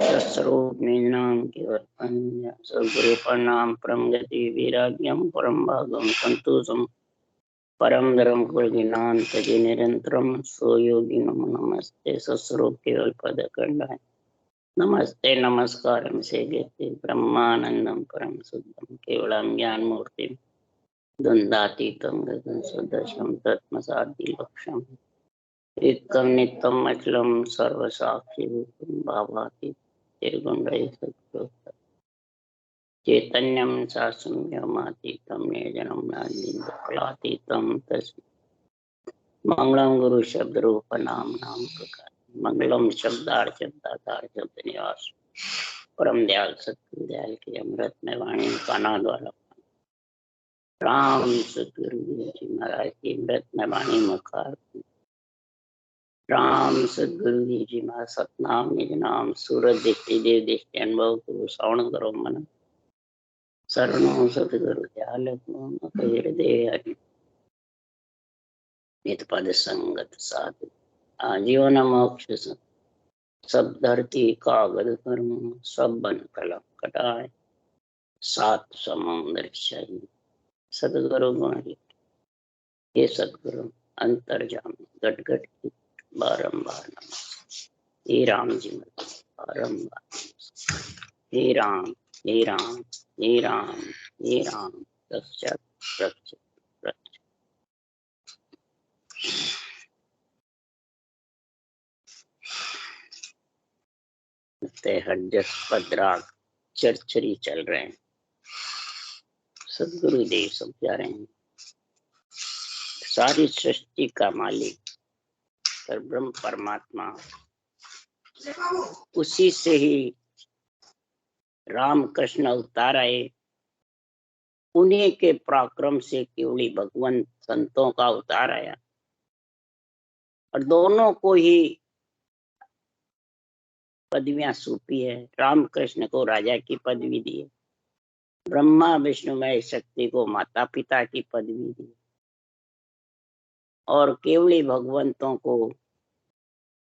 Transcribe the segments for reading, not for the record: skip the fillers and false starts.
स्वरूप नाम केवल सदगुरु प्रणाम परम गति वैराग्यम परम भागम संतोषम परम धर्म कुलगिनान तजे निरंतरम सो योगी नमो नमस्ते सस्वरूप केवल पद खंडाय नमस्ते नमस्कार से गति ब्रह्मानंदम परम शुद्धम केवलम ज्ञान मूर्ति द्वंद्वातीतम गगन सदृशम तत्मसादि लक्ष्यम एकम नित्यम अचलम सर्वसाक्षी रूपम भावातीत निर्गुणरहित सद्गुरु चैतन्यम शास्त्रम निर्जनम कलातीतम तस्मै मंगलम गुरु शब्द रूप नाम नाम प्रकार मंगलम शब्दार्थ शब्दाधार शब्द निवास परम दयाल सतगुरु दयाल की अमृत में वाणी काना द्वारा राम सतगुरु जी महाराज की अमृत में वाणी मुखार राम सदगुरु जी महाराज सतनाम निज नाम सूरज दृष्टि देव दृष्टि अनुभव करो श्रवण करो मन शरणों सतगुरु दयाल हृदय हरि नित पद संगत साधु आजीवन मोक्ष सब धरती कागज कर्म सब बन कलम कटाए सात समुद्र शहीद सतगुरु गुण हे सतगुरु अंतर्जाम गट गट की बारंबार नमः हे राम जी बारंबार हे राम हे राम हे राम हे राम रक्षक रक्षक रक्षक हरजस पदराग चरचरी चल रहे हैं सदगुरु देव समझा रहे हैं सारी सृष्टि का मालिक पर ब्रह्म परमात्मा उसी से ही राम कृष्ण अवतार आए उन्हीं के पराक्रम से केवली भगवान संतों का अवतार आया और दोनों को ही पदवियां सौंपी है। राम कृष्ण को राजा की पदवी दी है, ब्रह्मा विष्णु महेश शक्ति को माता पिता की पदवी दी और केवली भगवंतों को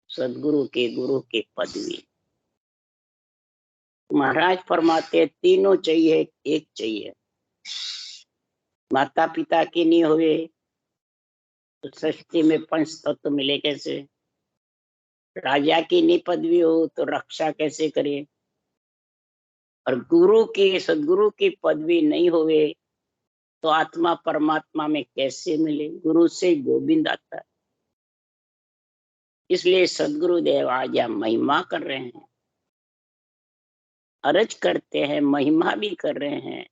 सदगुरु के गुरु की पदवी। महाराज फरमाते तीनों चाहिए एक चाहिए। माता पिता की नहीं हुए तो सृष्टि में पंच तत्व मिले कैसे? राजा की नहीं पदवी हो तो रक्षा कैसे करे? और गुरु की सदगुरु की पदवी नहीं हुए तो आत्मा परमात्मा में कैसे मिले? गुरु से गोविंद आता है। इसलिए सदगुरु देव आज हम महिमा कर रहे हैं, अर्ज करते हैं, महिमा भी कर रहे हैं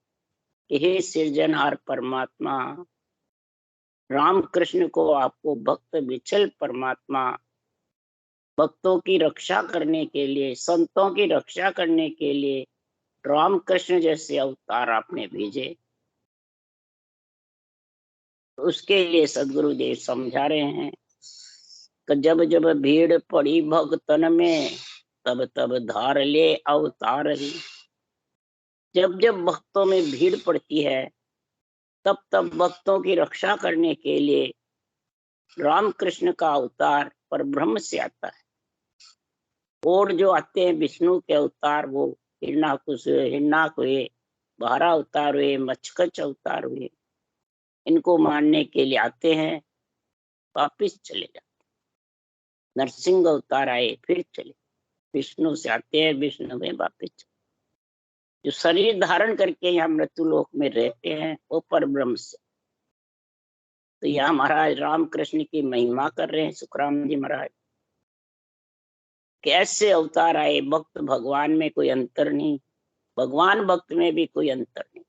कि हे सृजनहार परमात्मा, राम कृष्ण को आपको भक्त विचल परमात्मा भक्तों की रक्षा करने के लिए, संतों की रक्षा करने के लिए राम कृष्ण जैसे अवतार आपने भेजे। उसके लिए सदगुरु देव समझा रहे हैं कि जब जब भीड़ पड़ी भक्तन में तब तब धार ले अवतार ही। जब जब भक्तों में भीड़ पड़ती है तब तब भक्तों की रक्षा करने के लिए राम कृष्ण का अवतार पर ब्रह्म से आता है। और जो आते हैं विष्णु के अवतार वो हिरणाकुश हुए, हिरणाक हुए, बारह अवतार हुए, मच्छकच अवतार हुए, इनको मारने के लिए आते हैं, वापिस चले जाते। नरसिंह अवतार आए फिर चले, विष्णु से आते हैं, विष्णु में वापिस चले। जो शरीर धारण करके यहाँ मृत्यु लोक में रहते हैं वो पर ब्रह्म से। तो यहाँ महाराज राम कृष्ण की महिमा कर रहे हैं सुखराम जी महाराज। कैसे अवतार आए, भक्त भगवान में कोई अंतर नहीं, भगवान भक्त में भी कोई अंतर नहीं।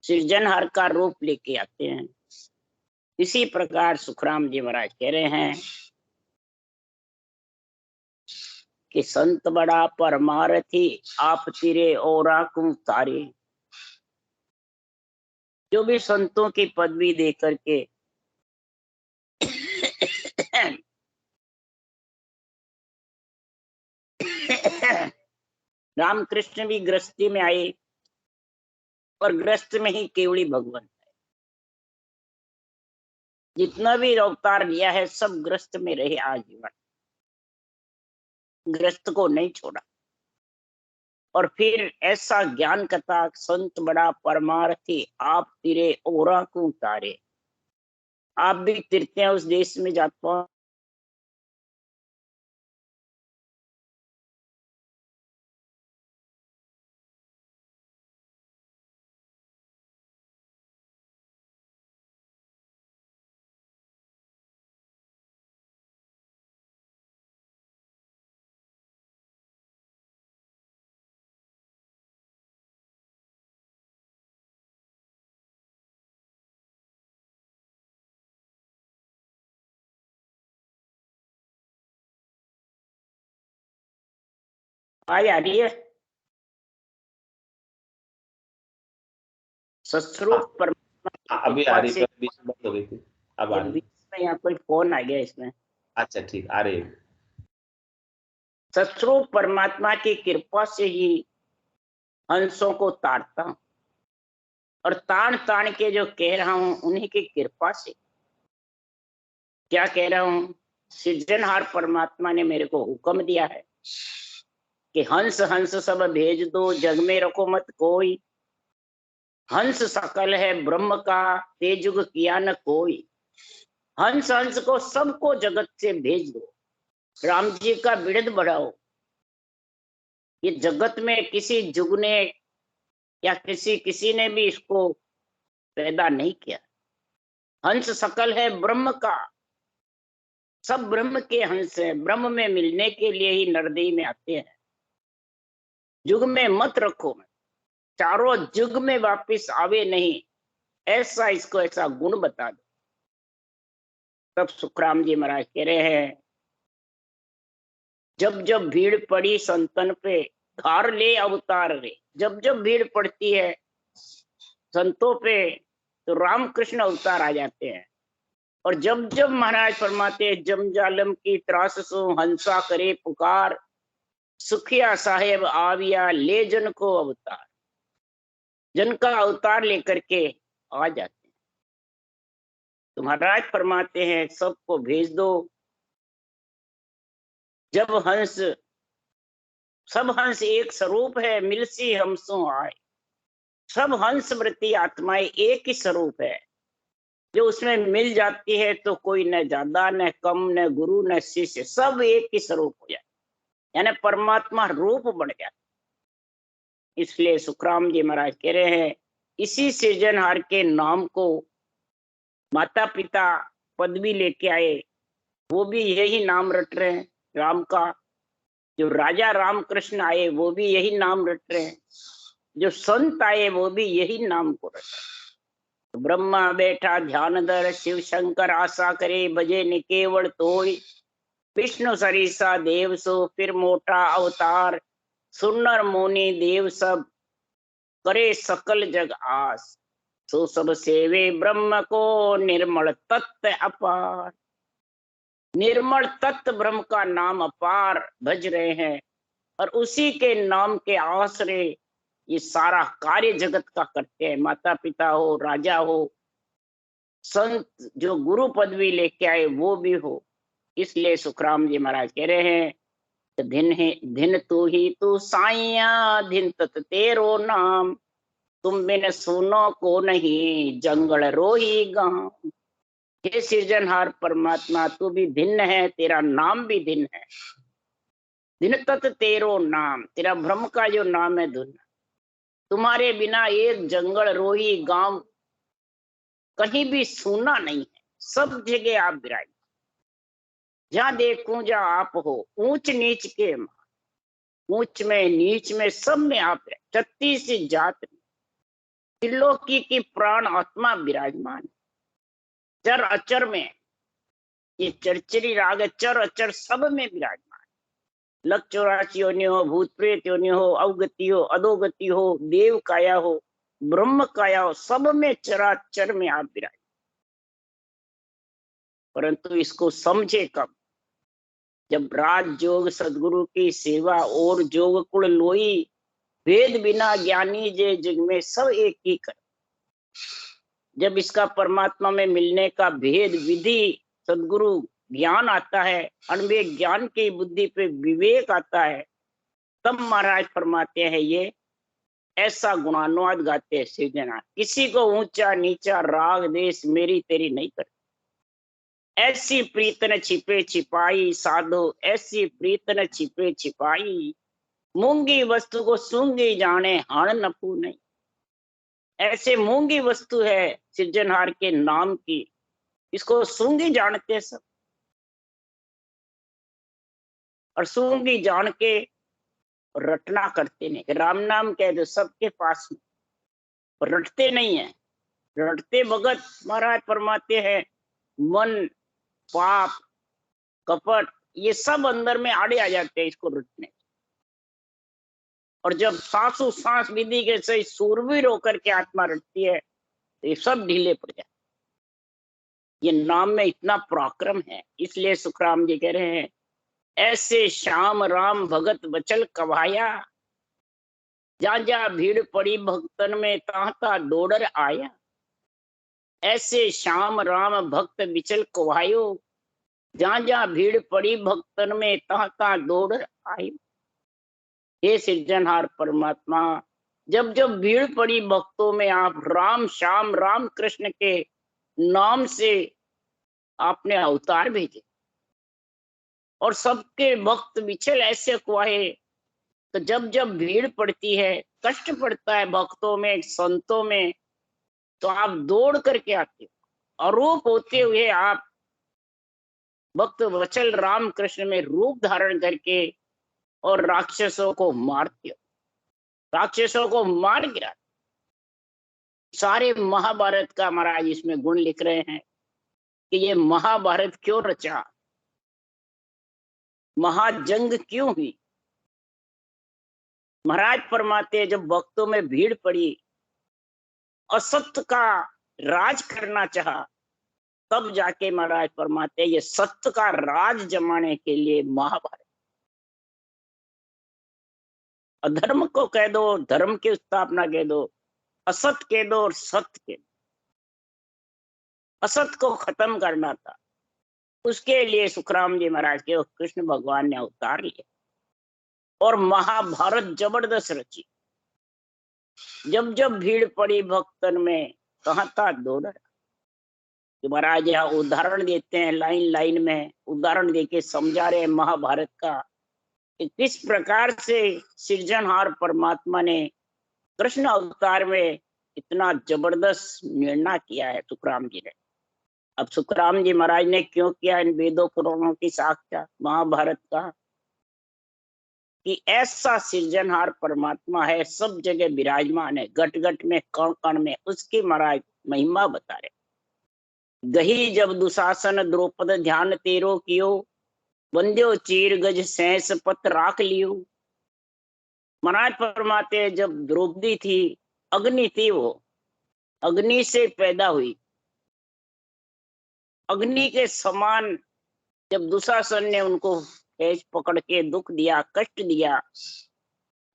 सृजनहार का रूप लेके आते हैं। इसी प्रकार सुखराम जी महाराज कह रहे हैं कि संत बड़ा परमारथी आप तिरे ओरा कुं तारे। जो भी संतों की पदवी दे करके रामकृष्ण भी गृहस्थी में आए और गृहस्थ में ही केवली भगवान है। जितना भी अवतार लिया है सब गृहस्थ में रहे आजीवन। गृहस्थ को नहीं छोड़ा। और फिर ऐसा ज्ञान कथा संत बड़ा परमार्थी, आप तिरे ओरा को उतारे। आप भी तीर्थ उस देश में जाते आवाज आ रही है? हाँ, सस्वरूप परमात्मा अभी आ रही है, बीच में बंद हो गई थी, अब आ रही है। बीच में यहाँ कोई फोन आ गया इसमें। अच्छा ठीक, आ रही है। सस्वरूप परमात्मा की कृपा से ही हंसों को तारता हूं, और तान तान के जो कह रहा हूं उन्हीं की कृपा से। क्या कह रहा हूं? सृजनहार परमात्मा ने मेरे को हुक्म दिया है कि हंस हंस सब भेज दो, जग में रखो मत कोई। हंस सकल है ब्रह्म का, तेजुग किया न कोई। हंस हंस को सबको जगत से भेज दो, राम जी का बिरद बढ़ाओ। ये जगत में किसी जुग ने या किसी ने भी इसको पैदा नहीं किया। हंस सकल है ब्रह्म का, सब ब्रह्म के हंस है। ब्रह्म में मिलने के लिए ही नरदेही में आते हैं। जुग में मत रखो, चारों जुग में वापिस आवे नहीं, ऐसा इसको ऐसा गुण बता दो। तब सुखराम जी महाराज कह रहे हैं, जब जब भीड़ पड़ी संतन पे, धार ले अवतार रे। जब जब भीड़ पड़ती है संतों पे, तो रामकृष्ण अवतार आ जाते हैं। और जब जब महाराज फरमाते जमजालम की त्रास सो हंसा करे पुकार, सुखिया साहेब आविया ले जन को अवतार। जन का अवतार लेकर के आ जाते हैं। तो महाराज फरमाते हैं सबको भेज दो। जब हंस, सब हंस एक स्वरूप है, मिलसी हमसो आए। सब हंस वृत्ति आत्माएं एक ही स्वरूप है, जो उसमें मिल जाती है तो कोई न ज्यादा न कम, न गुरु न शिष्य, सब एक ही स्वरूप हो जाए, यानी परमात्मा रूप बन जाए। इसलिए सुखराम जी महाराज कह रहे हैं, इसी सृजनहार के नाम को माता पिता पदवी लेके आए, वो भी यही नाम रट रहे हैं राम का। जो राजा रामकृष्ण आए वो भी यही नाम रट रहे हैं। जो संत आए वो भी यही नाम को रट रहे हैं। तो ब्रह्मा बैठा ध्यान दर, शिव शंकर आशा करे भजे निकेवल तोय। विष्णु सरिसा देव सो फिर मोटा अवतार, सुनर मोनी देव सब करे सकल जग आस। सो सब सेवे ब्रह्म को निर्मल तत्व अपार। निर्मल तत्व ब्रह्म का नाम अपार भज रहे हैं, और उसी के नाम के आश्रय ये सारा कार्य जगत का करते हैं। माता पिता हो, राजा हो, संत जो गुरु पदवी लेके आए वो भी हो। इसलिए सुखराम जी महाराज कह रहे हैं, दिन है दिन तू ही तू साइया, दिन तत तेरो नाम। तुम बिन सुनो को नहीं, जंगल रोही गांव। हे सृजनहार परमात्मा, तू भी भिन्न है, तेरा नाम भी भिन्न है। दिन तत तेरो नाम, तेरा ब्रह्म का जो नाम है धुन। तुम्हारे बिना एक जंगल रोही गांव कहीं भी सुना नहीं है, सब जगह आप विराज। जहां देखूं जहां आप हो, ऊंच नीच के, ऊंच में नीच में सब में आप है। 36 जात में त्रिलोकी की प्राण आत्मा विराजमान। चर अचर में, ये चरचरी राग चर अचर सब में विराजमान। लख 84 योनि हो, भूत प्रेत योनि हो, अवगति हो, अधोगति हो, देव काया हो, ब्रह्म काया हो, सब में चराचर में आप विराज। परंतु इसको समझे कब? जब राज योग सदगुरु की सेवा और जोग कुल लोई, वेद बिना ज्ञानी जे जग में सब एक ही कर। जब इसका परमात्मा में मिलने का भेद विधि सदगुरु ज्ञान आता है, अनविवेक ज्ञान की बुद्धि पे विवेक आता है, तब महाराज फरमाते हैं ये ऐसा गुणानुवाद गाते हैं सृजना। किसी को ऊंचा नीचा राग देश मेरी तेरी नहीं करते। ऐसी प्रीत न छिपे छिपाई साधो, ऐसी प्रीत न छिपे छिपाई, मूंगी वस्तु को सूंगी जाने हाण नपू नहीं। ऐसे मूंगी वस्तु है सृजनहार के नाम की, इसको सूंगी जानते सब, और सूंगी जान के रटना करते नहीं। राम नाम कह दो सबके पास में, पर रटते नहीं है। रटते भगत महाराज फरमाते हैं मन, पाप, कपट, ये सब अंदर में आड़े आ जाते हैं इसको रटने। और जब सांसों सांस विधि के सही सूरवीर होकर के आत्मा रटती है तो ये सब ढीले पड़ जाते। ये नाम में इतना पराक्रम है, इसलिए सुखराम जी कह रहे हैं ऐसे श्याम राम भगत बचल कवाया, जहां जहां भीड़ पड़ी भक्तन में तहां तहां दौड़र आया। ऐसे श्याम राम भक्त बिचल कवायो, जहां जहां भीड़ पड़ी भक्तन में तहां तहां दौड़र आयो। हे सृजनहार परमात्मा, जब जब भीड़ पड़ी भक्तों में आप राम श्याम राम कृष्ण के नाम से आपने अवतार भेजे, और सबके भक्त बिछल ऐसे कुआए। तो जब जब भीड़ पड़ती है, कष्ट पड़ता है भक्तों में संतों में, तो आप दौड़ करके आते हो। अरूप होते हुए आप भक्त वचल राम कृष्ण में रूप धारण करके और राक्षसों को मारते हो, राक्षसों को मार गिरा। सारे महाभारत का महाराज इसमें गुण लिख रहे हैं कि ये महाभारत क्यों रचा, महाजंग क्यों हुई। महाराज फरमाते जब भक्तों में भीड़ पड़ी, असत्य का राज करना चाहा, तब जाके महाराज फरमाते ये सत्य का राज जमाने के लिए महाभारत। अधर्म को कह दो, धर्म की स्थापना कह दो, असत कह दो और सत्य कह दो। असत को खत्म करना था, उसके लिए सुखराम जी महाराज के कृष्ण भगवान ने अवतार लिया और महाभारत जबरदस्त रची। जब जब भीड़ पड़ी भक्तन में कहां था दौड़। महाराज यहाँ उदाहरण देते हैं, लाइन लाइन में उदाहरण देके समझा रहे हैं महाभारत का कि किस प्रकार से सृजनहार परमात्मा ने कृष्ण अवतार में इतना जबरदस्त निर्णय किया है सुखराम जी ने। अब सुखराम जी महाराज ने क्यों किया इन वेदों पुराणों की साक्षा महाभारत का, कि ऐसा सृजनहार परमात्मा है, सब जगह विराजमान है, घट घट में कण कण में, उसकी महाराज महिमा बता रहे। गही जब दुशासन द्रौपद ध्यान तेरो कियो, बंद्यो चीर गज सहस पत राख लियो। महाराज फरमाते जब द्रौपदी थी, अग्नि थी, वो अग्नि से पैदा हुई, अग्नि के समान जब दुशासन ने उनको पेच पकड़ के दुख दिया, कष्ट दिया,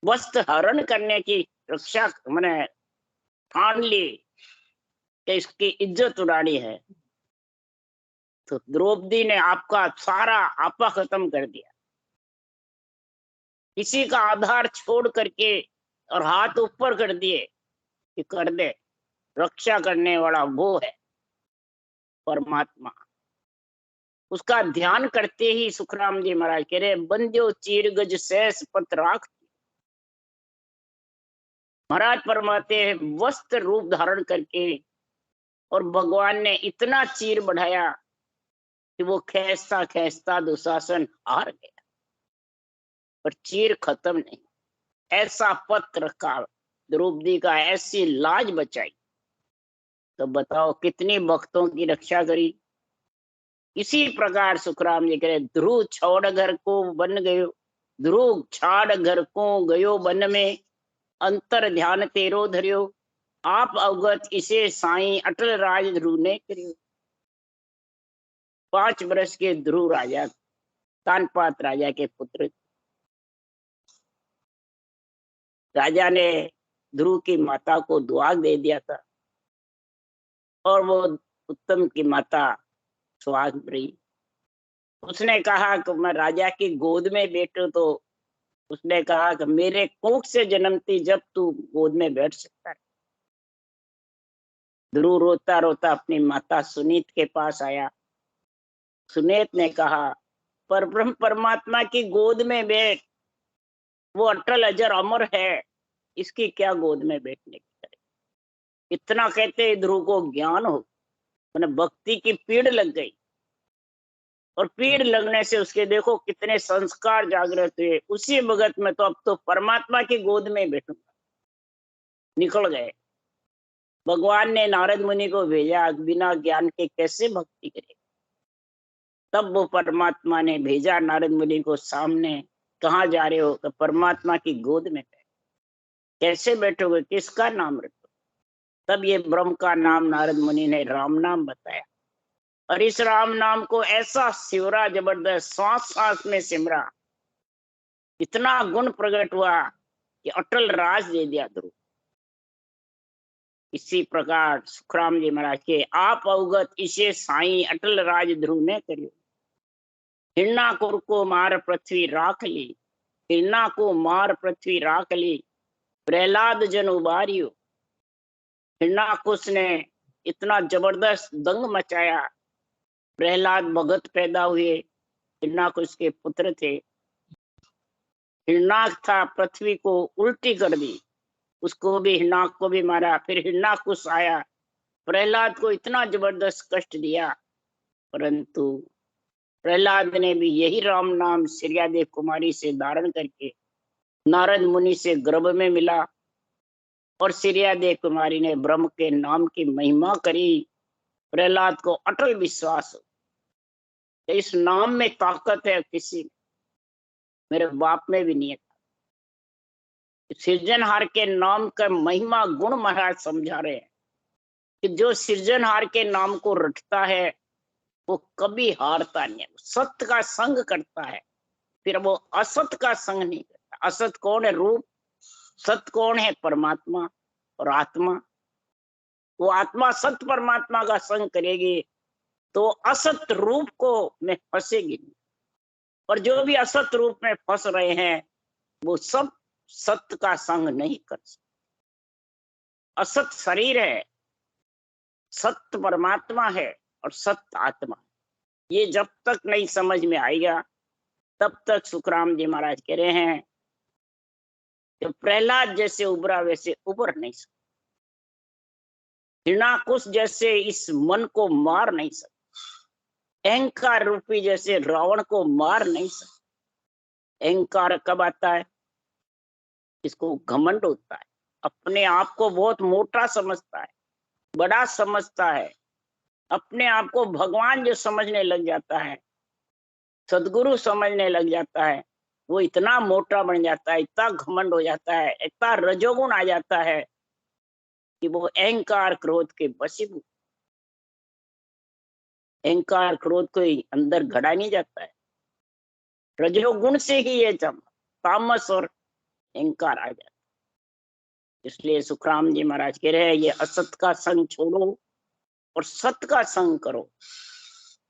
वस्त्र हरण करने की रक्षा मैंने ठान ली कि इसकी इज्जत उड़ानी है, तो द्रौपदी ने आपका सारा आपा खत्म कर दिया। किसी का आधार छोड़ करके और हाथ ऊपर कर दिए कि कर दे, रक्षा करने वाला वो है परमात्मा। उसका ध्यान करते ही सुखराम जी महाराज कह रहे बंद्यो चीर गज सहस पत राख। महाराज फरमाते हैं वस्त्र रूप धारण करके, और भगवान ने इतना चीर बढ़ाया कि वो खींचता खींचता दुशासन हार गया, पर चीर खत्म नहीं। ऐसा पथ रखा द्रौपदी का, ऐसी लाज बचाई, तो बताओ कितनी भक्तों की रक्षा करी। इसी प्रकार सुखराम जी कह ध्रुव छोड़ घर को बन गयो, ध्रुव छाड़ घर को गयो बन में, अंतर ध्यान तेरो धरियो, आप अवगत इसे साई अटल राज ध्रुव ने करियो। 5 वर्ष के ध्रुव राजा कानपात राजा के पुत्र, राजा ने ध्रुव की माता को दुआ दे दिया था, और वो उत्तम की माता सुहाग रही। उसने कहा कि मैं राजा की गोद में बैठूं, तो उसने कहा कि मेरे कोख से जन्मती जब तू गोद में बैठ सकता है। ध्रुव रोता रोता अपनी माता सुनीत के पास आया। सुनीत ने कहा, पर ब्रह्म परमात्मा की गोद में बैठ, वो अटल अजर अमर है, इसकी क्या गोद में बैठने की करे। इतना कहते ही ध्रुव को ज्ञान हो, उन्हें भक्ति की पीड़ लग गई, और पीड़ लगने से उसके देखो कितने संस्कार जागृत हुए। उसी भगत में तो अब तो परमात्मा की गोद में बैठूंगा, निकल गए। भगवान ने नारद मुनि को भेजा, बिना ज्ञान के कैसे भक्ति करे। तब वो परमात्मा ने भेजा नारद मुनि को सामने, कहाँ जा रहे हो, तो परमात्मा की गोद में बैठ। कैसे बैठोगे, किसका नाम रखो। तब ये ब्रह्म का नाम नारद मुनि ने राम नाम बताया, और इस राम नाम को ऐसा सिमरा, जबरदस्त सांस सांस में सिमरा, इतना गुण प्रकट हुआ कि अटल राज दे दिया ध्रुव। इसी प्रकार सुखराम जी महाराज के आप अवगत इसे साई अटल राज ध्रुव ने करियो। हिरणा को मार पृथ्वी राख ली, हिरणा को मार पृथ्वी राख ली, प्रहलाद जन उबारियो। हिरणाकुश ने इतना जबरदस्त दंग मचाया। प्रहलाद भगत पैदा हुए, हिरणाकुश के पुत्र थे। हिरणाक था, पृथ्वी को उल्टी कर दी, उसको भी, हिरणाक को भी मारा। फिर हिरणाकुश आया, प्रहलाद को इतना जबरदस्त कष्ट दिया, परंतु प्रहलाद ने भी यही राम नाम सिरियादेव कुमारी से धारण करके नारद मुनि से गर्भ में मिला, और सिरियादेव कुमारी ने ब्रह्म के नाम की महिमा करी। प्रहलाद को अटल विश्वास हो, इस नाम में ताकत है, किसी मेरे बाप में भी नहीं है। सृजनहार के नाम का महिमा गुण महाराज समझा रहे हैं कि जो सृजनहार के नाम को रटता है वो कभी हारता नहीं है, सत्य का संग करता है, फिर वो असत का संग नहीं करता। असत कौन है, रूप। सत्य कौन है, परमात्मा और आत्मा। वो आत्मा सत्य परमात्मा का संग करेगी तो असत रूप को में फंसेगी नहीं। और जो भी असत रूप में फंस रहे हैं वो सब सत्य का संग नहीं कर सकते। असत शरीर है, सत्य परमात्मा है, और सत्य आत्मा। ये जब तक नहीं समझ में आएगा तब तक सुखराम जी महाराज कह रहे हैं कि प्रहलाद जैसे उबरा वैसे उबर नहीं सकते। हिरणाकुश जैसे इस मन को मार नहीं सकते। अहंकार रूपी जैसे रावण को मार नहीं सकते। अहंकार कब आता है, इसको घमंड होता है, अपने आप को बहुत मोटा समझता है, बड़ा समझता है, अपने आप को भगवान जो समझने लग जाता है, सदगुरु समझने लग जाता है, वो इतना मोटा बन जाता है, इतना घमंड हो जाता है, इतना रजोगुण आ जाता है कि वो अहंकार क्रोध के वशीभूत। अहंकार क्रोध को अंदर घड़ा नहीं जाता है, रजोगुण से ही ये जब तामस और अहंकार आ जाता है। इसलिए सुखराम जी महाराज कह रहे हैं ये असत का संग छोड़ो और सत का संग करो,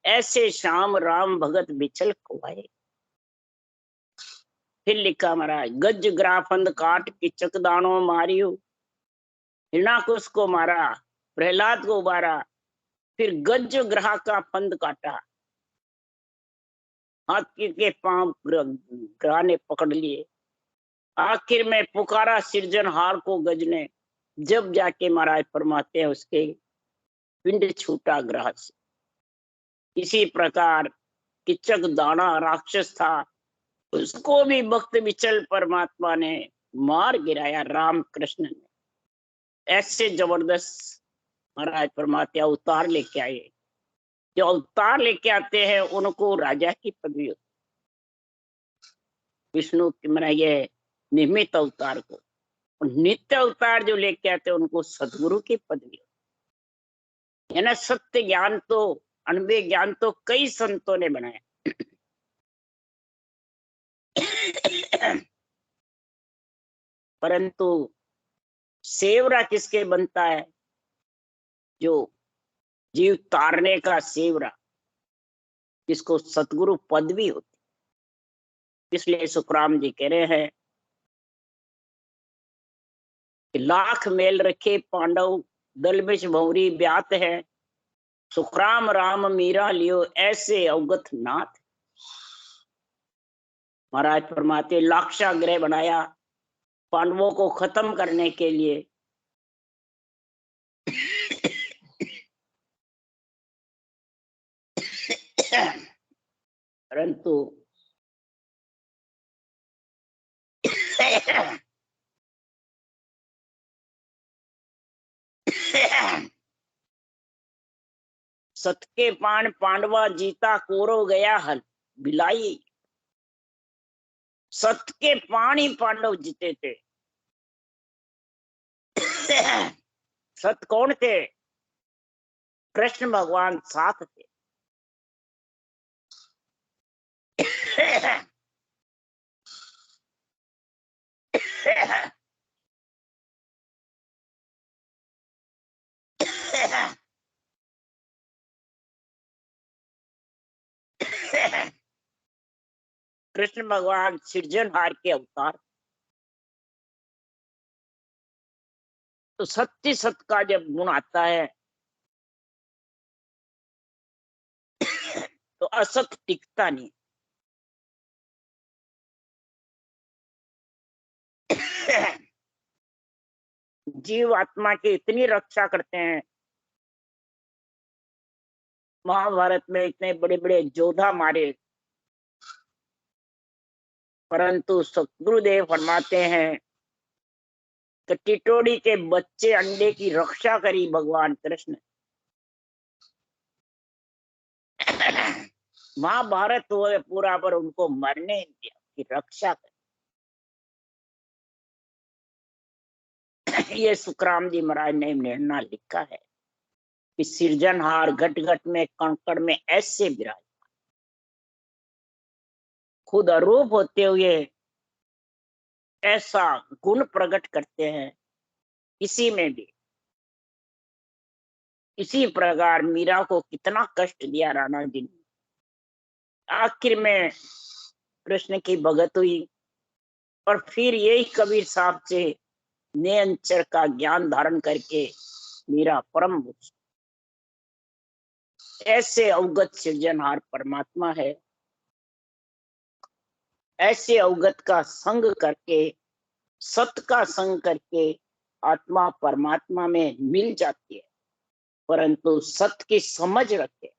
ऐसे श्याम राम भगत बिचल खुआए। फिर लिखा महाराज, गज ग्राफंद काट किचक दानो मारियो। हिरणाकुश को मारा, प्रहलाद को उबारा, फिर गज ग्रह का फंद काटा, हाथी के पांव ग्रह ने पकड़ लिए। आखिर में पुकारा सृजनहार को गज ने, जब जाके महाराज फरमाते हैं उसके पिंड छूटा ग्रह से। इसी प्रकार किचक दाना राक्षस था, उसको भी भक्त विचल परमात्मा ने मार गिराया, राम कृष्ण ने। ऐसे जबरदस्त महाराज परमात्मा अवतार लेके आए। जो अवतार लेके आते हैं उनको राजा की पदवी होती। विष्णु की मना ये निमित्त अवतार को, और नित्य अवतार जो लेके आते हैं उनको सदगुरु की पदवी होती है ना। सत्य ज्ञान तो, अनबे ज्ञान तो कई संतों ने बनाया, परंतु सेवरा किसके बनता है, जो जीव तारने का सेवरा, जिसको सतगुरु पद भी होती। इसलिए सुखराम जी कह रहे हैं कि लाख मेल रखे पांडव दल बिच भौरी ब्यात है, सुखराम राम मीरा लियो ऐसे अवगत नाथ। महाराज फरमाते लाक्षागृह बनाया पांडवों को खत्म करने के लिए, परंतु सत के पान पांडवा जीता कोरो गया हल बिलाई। सत के पान ही पांडव जीते थे। सत कौन थे? कृष्ण भगवान साथ थे। कृष्ण भगवान सृजनहार के अवतार। तो सत्य सत का जब गुण आता है तो असत टिकता नहीं। जीव आत्मा की इतनी रक्षा करते हैं। महाभारत में इतने बड़े बड़े योद्धा मारे, परंतु सतगुरुदेव फरमाते हैं कि टिटोड़ी के बच्चे अंडे की रक्षा करी भगवान कृष्ण। महाभारत हुए पूरा पर उनको मरने दिया कि रक्षा कर। ये सुखराम जी महाराज ने निर्णय लिखा है कि सृजनहार घट घट में कंकड़ में ऐसे विराज, खुद अरूप होते हुए ऐसा गुण प्रकट करते हैं। इसी में भी इसी प्रकार मीरा को कितना कष्ट दिया राणा जी ने। आखिर में कृष्ण की भगत हुई और फिर यही कबीर साहब से नियंचर का ज्ञान धारण करके मीरा परम ऐसे अवगत सृजनहार परमात्मा है। ऐसे अवगत का संग करके, सत का संग करके आत्मा परमात्मा में मिल जाती है, परंतु सत की समझ रखे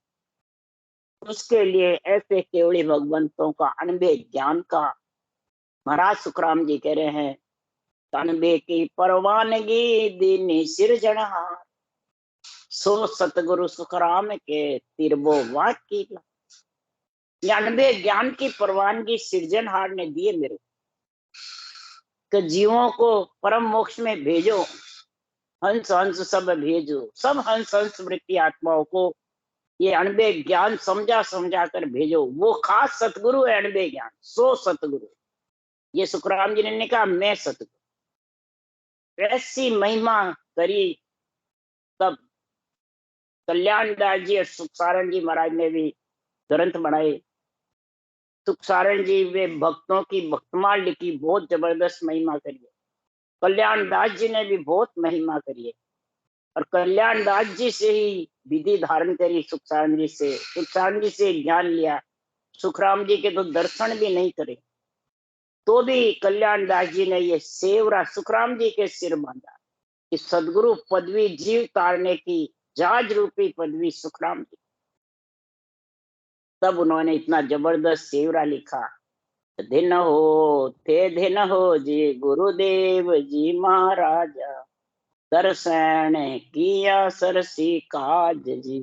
उसके लिए ऐसे केवड़ी भगवंतों का अनबे ज्ञान का। महाराज सुखराम जी कह रहे हैं तनबे की परवानगी दीनी सिरजनहार, सो सतगुरु सुखराम के तिरबो वाकी। अनबे ज्ञान की परवानगी सृजनहार ने दिए मेरे कि जीवों को परम मोक्ष में भेजो। हंस हंस सब भेजो, सब हंस हंस वृत्ति आत्माओं को ये अनबे ज्ञान समझा समझा कर भेजो। वो खास सतगुरु है अनबे ज्ञान, सो सतगुरु। ये सुखराम जी ने कहा मैं सतगुरु। ऐसी महिमा करी। तब कल्याणदास जी और सुखसारण जी महाराज ने भी ग्रंथ बनाए। सुखसारण जी वे भक्तों की भक्तमाल लिखी, बहुत जबरदस्त महिमा करी है। कल्याणदास जी ने भी बहुत महिमा करी है और कल्याणदास जी से ही विधि धारण करी। सुखसारण जी से, सुखसारण जी से ज्ञान लिया। सुखराम जी के तो दर्शन भी नहीं करे तो भी कल्याणदास जी ने ये सेवरा सुखराम जी के सिर बांधा कि सदगुरु पदवी जीव तारने की जहाज रूपी पदवी सुखराम जी। तब उन्होंने इतना जबरदस्त सेवरा लिखा। दिन हो थे दिन हो जी गुरुदेव जी महाराजा, दर्शन किया सरसी काज जी।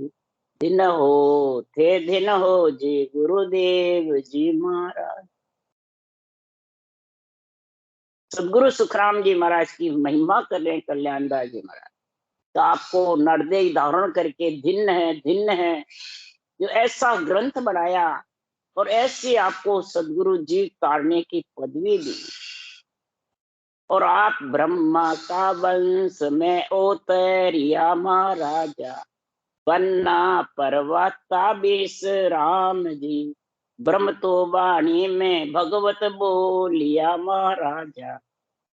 दिन हो थे दिन हो जी गुरुदेव जी महाराज। सदगुरु सुखराम जी महाराज की महिमा कर रहे हैं कल्याणदास जी महाराज। तो आपको नरदेह धारण करके धिन्न है जो ऐसा ग्रंथ बनाया और ऐसी आपको सदगुरु जी तारने की पदवी दी। और आप ब्रह्मा का वंश में उतरिया महाराजा, बन्ना परवाता बेस राम जी। ब्रह्म तो वाणी में भगवत बोलिया महाराजा।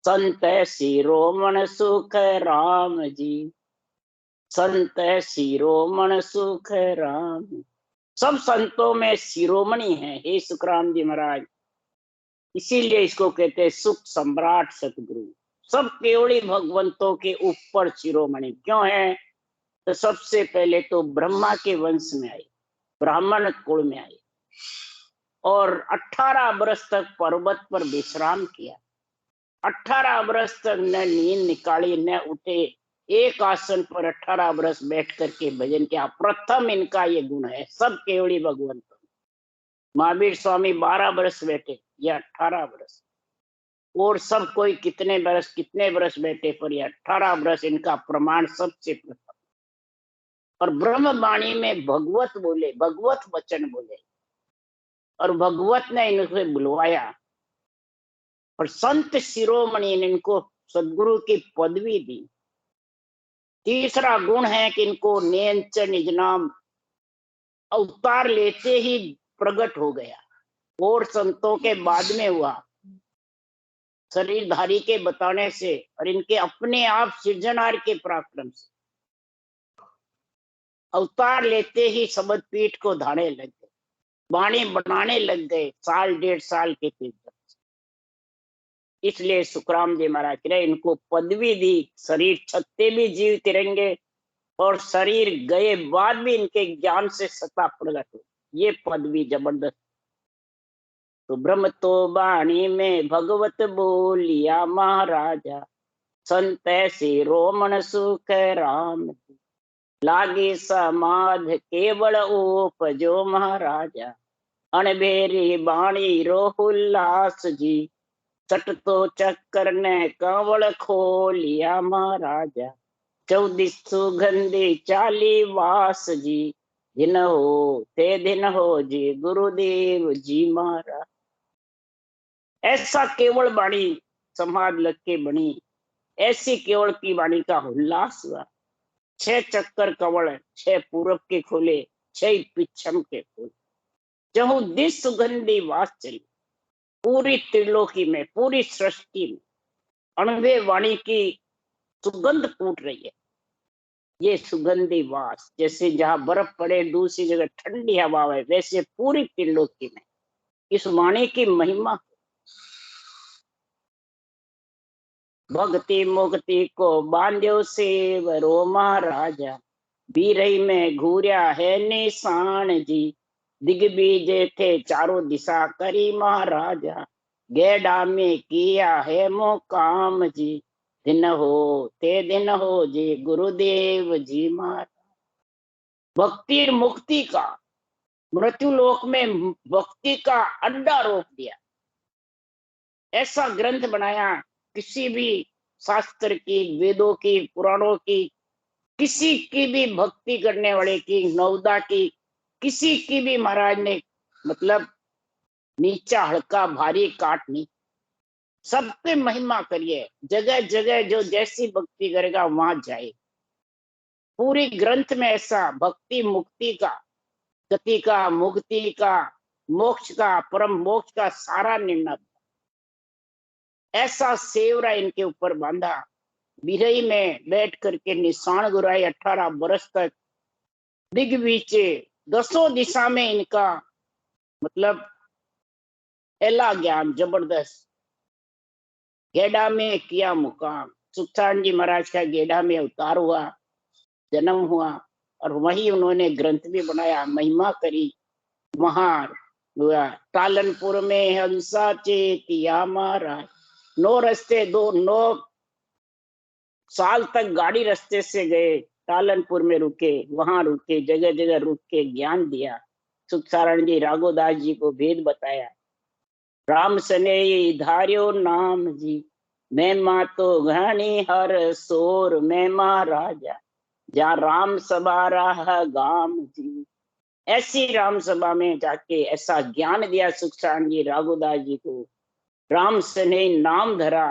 संत शिरोमण सुख राम जी। संत शिरोमण सुख राम। सब संतों में शिरोमणि है हे सुखराम जी महाराज। इसीलिए इसको कहते हैं सुख सम्राट सतगुरु। सब केवली भगवंतों के ऊपर शिरोमणि क्यों है? तो सबसे पहले तो ब्रह्मा के वंश में आए, ब्राह्मण कुल में आए और 18 वर्ष तक पर्वत पर विश्राम किया। 18 वर्ष तक न नींद निकाली न उठे, एक आसन पर 18 वर्ष बैठ करके भजन किया। प्रथम इनका ये गुण है, सब केवली भगवंत। महावीर स्वामी 12 वर्ष बैठे, ये 18 वर्ष। और सब कोई कितने वर्ष बैठे, पर ये 18 वर्ष इनका प्रमाण सबसे प्रथम। और ब्रह्म वाणी में भगवत बोले, भगवत वचन बोले और भगवत ने इनको बुलवाया। और संत शिरोमणि ने इनको सदगुरु की पदवी दी। तीसरा गुण है कि इनको नेंच निज नाम अवतार लेते ही प्रकट हो गया, और संतों के बाद में हुआ शरीरधारी के बताने से और इनके अपने आप सृजनहार के पराक्रम से। अवतार लेते ही शब्द पीठ को धाने लग गए, वाणी बनाने लग गए, साल 1.5 साल के थे। इसलिए सुखराम जी महाराज ने इनको पदवी दी। शरीर छत्ते भी जीवित रहेंगे और शरीर गए बाद भी इनके ज्ञान से सत्ता प्रकट हो। ये पदवी जबरदस्त। तो ब्रह्म तो वाणी में भगवत बोलिया महाराजा। संत शिरोमण सुख राम। लागे समाध केवल उपजो महाराजा। अणबेरी बाणी रोहुल्लास जी। चट तो चक्कर ने कंवल खोलिया महाराजा। 14 सुगंधी 40 वास जी। दिन हो ते दिन हो जी गुरुदेव जी महाराज। ऐसा केवल वाणी समाध लग के बनी, ऐसी केवल की वाणी का उल्लास हुआ। 6 चक्कर कंवल, 6 पूरब के खोले, 6 पिछम के खोले। 14 सुगंधी वास चली पूरी त्रिलोकी में, पूरी सृष्टि में। अणवे वाणी की सुगंध फूट रही है। ये सुगंधी वास जैसे जहां बर्फ पड़े, दूसरी जगह ठंडी हवा है, वैसे पूरी त्रिलोकी में इस वाणी की महिमा। भक्ति मुक्ति को बांध्यो सेवरो महाराजा। बीरई में घूरिया है निशान जी। दिग्विजय थे चारों दिशा करी महाराजा। गेडा में किया है मुकाम जी। दिन हो ते दिन हो जी गुरुदेव जी महाराज। भक्ति और मुक्ति का, मृत्यु लोक में भक्ति का अड्डा रोक दिया। ऐसा ग्रंथ बनाया, किसी भी शास्त्र की, वेदों की, पुराणों की, किसी की भी भक्ति करने वाले की, नवदा की, किसी की भी महाराज ने मतलब नीचा हल्का भारी काट नहीं, सबके महिमा करिए। जगह जगह जो जैसी भक्ति करेगा वहां जाए। पूरी ग्रंथ में ऐसा भक्ति मुक्ति का, गति का, मुक्ति का, मोक्ष का, परम मोक्ष का सारा निर्णय ऐसा सेवरा इनके ऊपर बांधा। बिरई में बैठ करके निशान गुराई 18 वर्ष तक। दिग्विजय 10 दिशा में इनका मतलब एला ज्ञान जबरदस्त। गेडा में किया मुकाम। सुखचांद जी महाराज का गेडा में अवतार हुआ, जन्म हुआ और वही उन्होंने ग्रंथ भी बनाया, महिमा करी। महान हुआ टालनपुर में हंसा चेतिया महाराज। 9 साल तक गाड़ी रास्ते से गए, टालनपुर में रुके, वहां रुके, जगह जगह रुक के ज्ञान दिया। सुखसारण जी राघोदास जी को भेद बताया। राम सने धार्यो नाम जी। मैं माँ तो घनी हर सोर में महाराजा। जहाँ राम सभा रहा गाम जी। ऐसी राम सभा में जाके ऐसा ज्ञान दिया सुखसारण जी राघोदास जी को। राम सने नाम धरा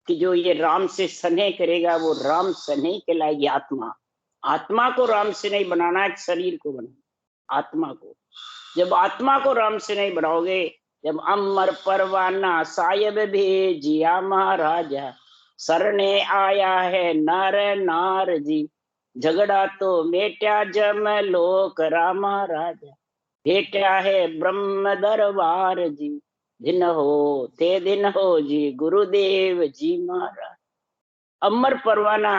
कि जो ये राम से स्नेह करेगा वो राम स्नेह कहलाएगी आत्मा। आत्मा को राम से नहीं बनाना है, शरीर को बनाना। आत्मा को, जब आत्मा को राम से नहीं बनाओगे, जब अमर परवाना साहिब भेजिया महाराजा, सरने आया है नर नार जी, झगड़ा तो मेट्या जम लोक रामा राजा, भेट्या है ब्रह्म दरबार जी, दिन हो ते दिन हो जी गुरुदेव जी महाराज। अमर परवाना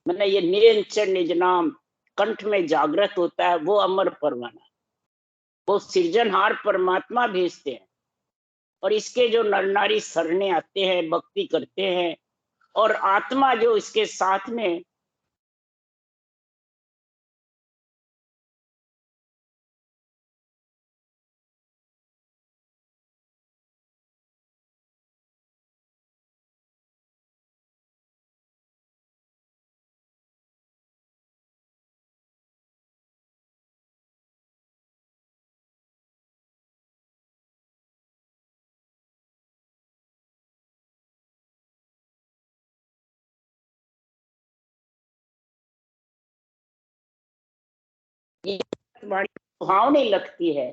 मैंने ये निरंतर निज नाम कंठ में जागृत होता है, वो अमर परवाना, वो सृजनहार परमात्मा भेजते हैं। और इसके जो नर नारी सरने आते हैं, भक्ति करते हैं, और आत्मा जो इसके साथ में सुहावनी लगती है,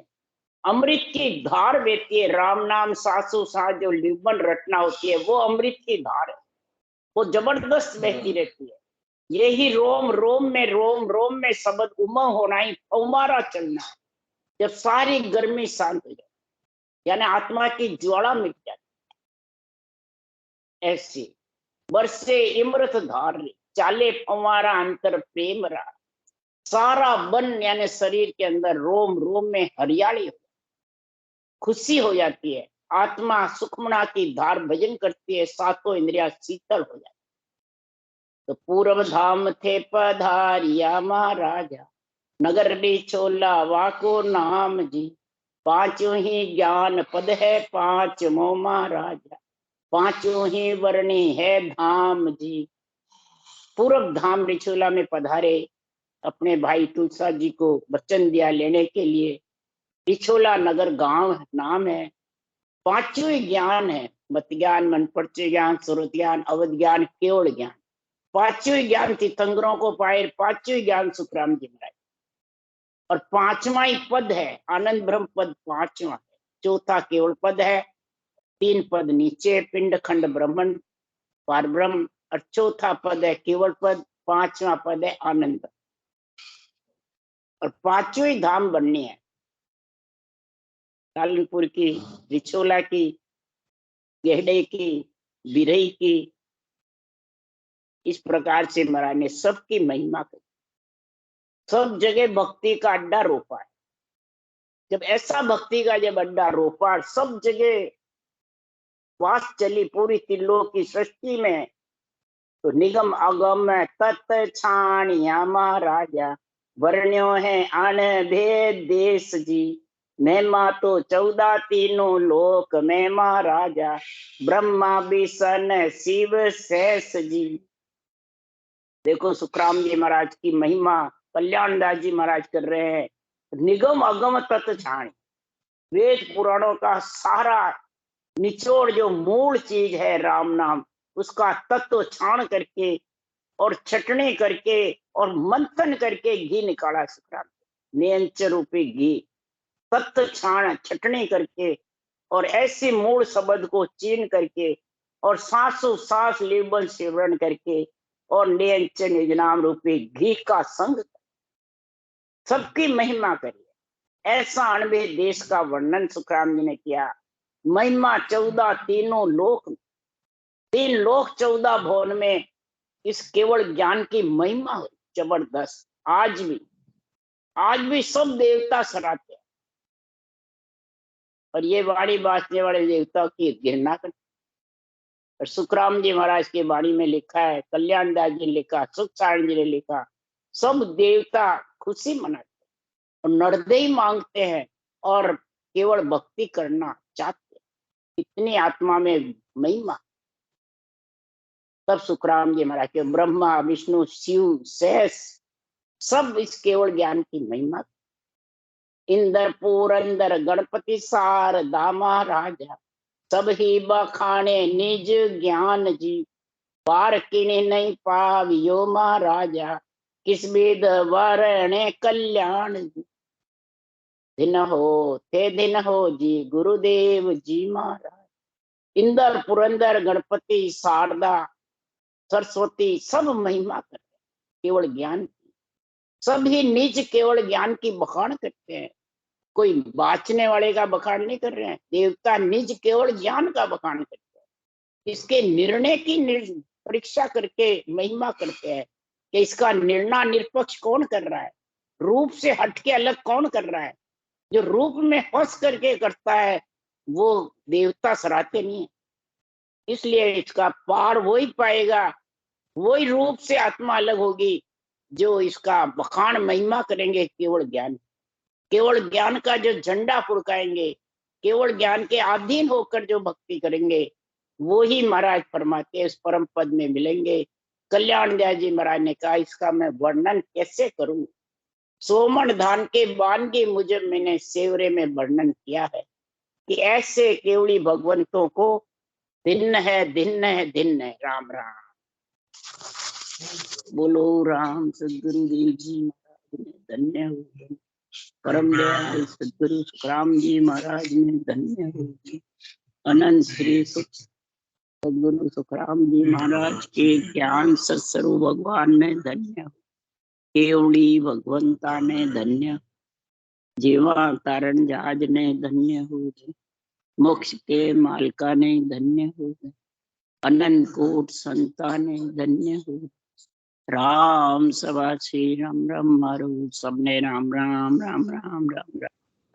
अमृत की धार बहती है। राम नाम सासु साथ जो लिबन रटना होती है, वो अमृत की धार है, वो जबरदस्त बहती रहती है। यही रोम रोम में शब्द उमंग होना ही फौमारा चलना है। जब सारी गर्मी शांत हो जाए, यानी आत्मा की ज्वाला मिट जाती, ऐसी बरसे इमृत धार चाले फौमारा अंतर प्रेम रहा, सारा बन यानी शरीर के अंदर रोम रोम में हरियाली हो, खुशी हो जाती है। आत्मा सुखमना की धार भजन करती है, सातों इंद्रिया शीतल हो जाती। तो पूर्व धाम थे पधारिया महाराजा, नगर बिछोला वाको नाम जी, पांचों ही ज्ञान पद है पांच मो महाराजा, पांचों ही वर्णी है धाम जी। पूर्व धाम बिछोला में पधारे, अपने भाई तुलसा जी को वचन दिया लेने के लिए। बिछोला नगर गांव नाम है, पांचों ही ज्ञान है, मत ज्ञान, मन परिचय ज्ञान, स्रोत ज्ञान, अवध ज्ञान, केवल ज्ञान। पांचों ही ज्ञान तीर्थंकरों को पाए, पांचों ही ज्ञान सुखराम जी महाराज। और पांचवा ही पद है आनंद ब्रह्म पद, पांचवा है। चौथा केवल पद है, तीन पद नीचे पिंड खंड ब्रह्मण पार ब्रह्म, और चौथा पद है केवल पद, पांचवा पद है आनंद। और पांचों ही धाम बननी है, कालनपुर की, रिछोला की, गेहड़े की, बिरही की। इस प्रकार से महाराज ने सबकी महिमा की, सब जगह भक्ति का अड्डा रोपा है। जब ऐसा भक्ति का जब अड्डा रोपा, सब जगह वास चली पूरी त्रिलोक की सृष्टि में, तो निगम अगम तत् छाणिया महाराजा, वर्ण्यो है आन भेद देश जी, महिमा तो 14 तीनों लोक में महाराजा, ब्रह्मा विष्णु शिव शेष जी। देखो सुखराम जी महाराज की महिमा कल्याणदास जी महाराज कर रहे हैं। निगम अगम तत् छाणी, वेद पुराणों का सारा निचोड़ जो मूल चीज है राम नाम, उसका तत्व छाण करके और चटनी करके और मंथन करके घी निकाला सुखराम, नियंच रूपी घी, तत्व छाण चटनी करके और ऐसी मूल शब्द को चीन करके और सांसों सांस लेबल सेवन करके और नियंच निज नाम रूपी घी का संग सबकी महिमा करिए। ऐसा अणबे देश का वर्णन सुखराम जी ने किया। महिमा 14 तीनों लोक, 3 लोक 14 भवन में इस केवल ज्ञान की महिमा हुई जबरदस्त। आज भी सब देवता सराहते हैं, और ये वाणी बांटने वाले देवता की घृणा करते। और सुखराम जी महाराज के वाणी में लिखा है, कल्याणदास जी ने लिखा, सुख सारण जी ने लिखा, सब देवता खुशी मनाते और नरदय मांगते हैं और केवल भक्ति करना चाहते हैं। इतनी आत्मा में महिमा। तब सुखराम जी महाराज के ब्रह्मा विष्णु शिव शेष सब इस केवल ज्ञान की महिमा। इंद्र पुरंदर गणपति सार दामा राजा, सब ही बखाने निज ज्ञान जी, पार किने नहीं पावियो महाराजा, किस वेद वारणे कल्याण दिन हो थे दिन हो जी गुरुदेव जी महाराज। इंदर पुरंदर गणपति शारदा सरस्वती सब महिमा करते हैं केवल ज्ञान की। सभी नीच केवल ज्ञान की बखान करते हैं, कोई बाचने वाले का बखान नहीं कर रहे हैं। देवता निज केवल ज्ञान का बखान करते हैं, इसके निर्णय की परीक्षा करके महिमा करते हैं कि इसका निर्णय निष्पक्ष कौन कर रहा है, रूप से हटके अलग कौन कर रहा है। जो रूप में फंस करके करता है वो देवता सराहते नहीं है। इसलिए इसका पार वही पाएगा, वही रूप से आत्मा अलग होगी जो इसका बखान महिमा करेंगे केवल ज्ञान। केवल ज्ञान का जो झंडा फुड़काएंगे, केवल ज्ञान के अधीन होकर जो भक्ति करेंगे, वो ही महाराज फरमाते इस परम पद में मिलेंगे। कल्याण दयाल जी महाराज ने कहा इसका मैं वर्णन कैसे करूं। सोमन धान के बान के मुझे मैंने सेवरे में वर्णन किया है कि ऐसे केवली भगवंतों को भिन्न है भिन्न है भिन्न है। राम राम बोलो राम। सदगुरुदेव जी महाराज ने धन्य हो, परम दयाल सदगुरु सुखराम जी महाराज ने धन्य हो, अनंत श्री सदगुरु सुखराम जी महाराज के ज्ञान सत्स्वरूप भगवान ने धन्य हो, केवड़ी भगवंता ने धन्य, जीवा तारण जहाज ने धन्य हो, मोक्ष के मालका ने धन्य हो, अनंत कोट संता ने धन्य हो। राम सभा श्री राम राम मारो सबने राम राम राम राम राम राम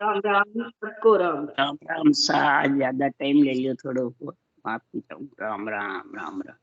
राम राम सबको राम राम राम। सा ज्यादा टाइम ले लियो थोड़ो, माफी चाहूँ। राम राम राम राम।